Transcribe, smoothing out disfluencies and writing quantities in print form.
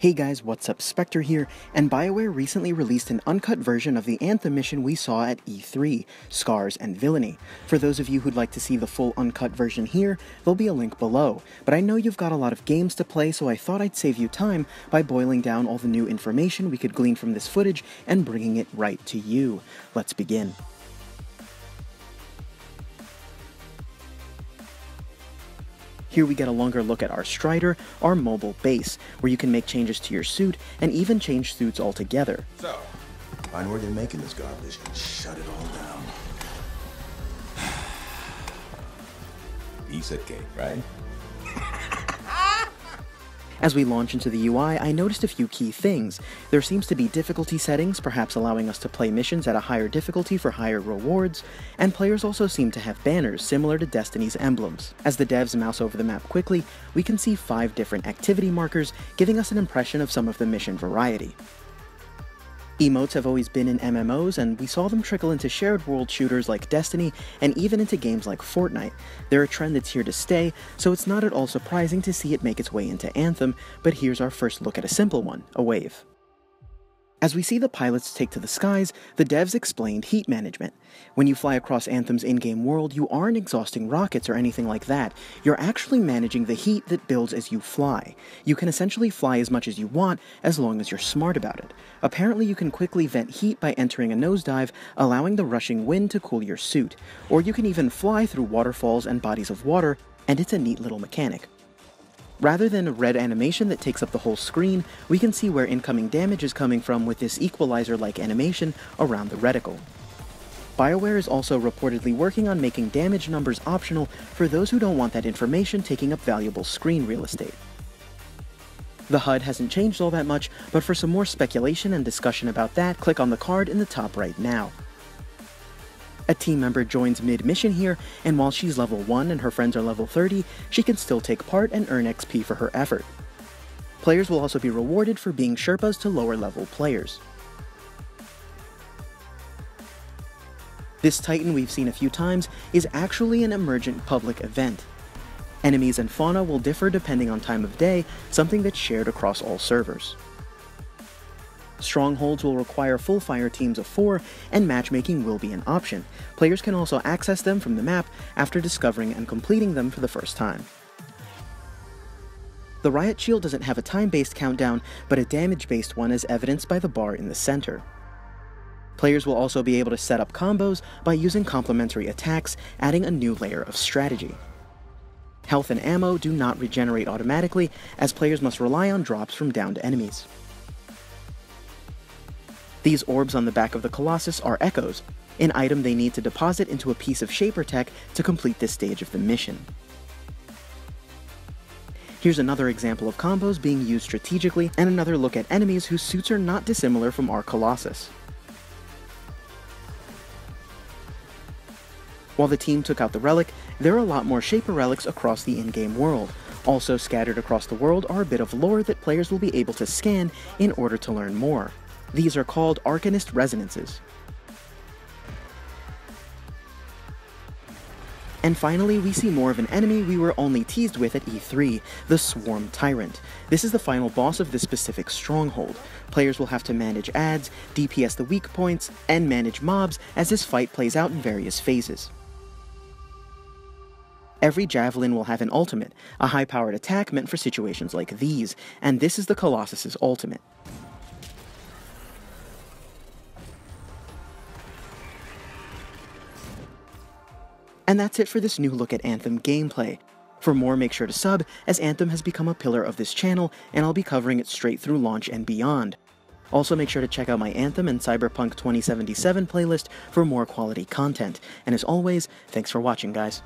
Hey guys, what's up? Spectre here, and BioWare recently released an uncut version of the Anthem mission we saw at E3, Scars and Villainy. For those of you who'd like to see the full uncut version here, there'll be a link below, but I know you've got a lot of games to play, so I thought I'd save you time by boiling down all the new information we could glean from this footage and bringing it right to you. Let's begin. Here we get a longer look at our Strider, our mobile base, where you can make changes to your suit and even change suits altogether. So, find where they're making this garbage and shut it all down. Piece of cake, right? As we launch into the UI, I noticed a few key things. There seems to be difficulty settings, perhaps allowing us to play missions at a higher difficulty for higher rewards, and players also seem to have banners similar to Destiny's emblems. As the devs mouse over the map quickly, we can see 5 different activity markers, giving us an impression of some of the mission variety. Emotes have always been in MMOs, and we saw them trickle into shared world shooters like Destiny, and even into games like Fortnite. They're a trend that's here to stay, so it's not at all surprising to see it make its way into Anthem, but here's our first look at a simple one, a wave. As we see the pilots take to the skies, the devs explained heat management. When you fly across Anthem's in-game world, you aren't exhausting rockets or anything like that. You're actually managing the heat that builds as you fly. You can essentially fly as much as you want, as long as you're smart about it. Apparently you can quickly vent heat by entering a nosedive, allowing the rushing wind to cool your suit. Or you can even fly through waterfalls and bodies of water, and it's a neat little mechanic. Rather than a red animation that takes up the whole screen, we can see where incoming damage is coming from with this equalizer-like animation around the reticle. BioWare is also reportedly working on making damage numbers optional for those who don't want that information taking up valuable screen real estate. The HUD hasn't changed all that much, but for some more speculation and discussion about that, click on the card in the top right now. A team member joins mid-mission here, and while she's level 1 and her friends are level 30, she can still take part and earn XP for her effort. Players will also be rewarded for being Sherpas to lower level players. This Titan we've seen a few times is actually an emergent public event. Enemies and fauna will differ depending on time of day, something that's shared across all servers. Strongholds will require full fire teams of 4, and matchmaking will be an option. Players can also access them from the map after discovering and completing them for the first time. The riot shield doesn't have a time-based countdown, but a damage-based one as evidenced by the bar in the center. Players will also be able to set up combos by using complementary attacks, adding a new layer of strategy. Health and ammo do not regenerate automatically, as players must rely on drops from downed enemies. These orbs on the back of the Colossus are echoes, an item they need to deposit into a piece of Shaper tech to complete this stage of the mission. Here's another example of combos being used strategically, and another look at enemies whose suits are not dissimilar from our Colossus. While the team took out the relic, there are a lot more Shaper relics across the in-game world. Also scattered across the world are a bit of lore that players will be able to scan in order to learn more. These are called Arcanist Resonances. And finally, we see more of an enemy we were only teased with at E3, the Swarm Tyrant. This is the final boss of this specific stronghold. Players will have to manage adds, DPS the weak points, and manage mobs as this fight plays out in various phases. Every javelin will have an ultimate, a high-powered attack meant for situations like these, and this is the Colossus's ultimate. And that's it for this new look at Anthem gameplay. For more, make sure to sub, as Anthem has become a pillar of this channel, and I'll be covering it straight through launch and beyond. Also make sure to check out my Anthem and Cyberpunk 2077 playlist for more quality content. And as always, thanks for watching, guys.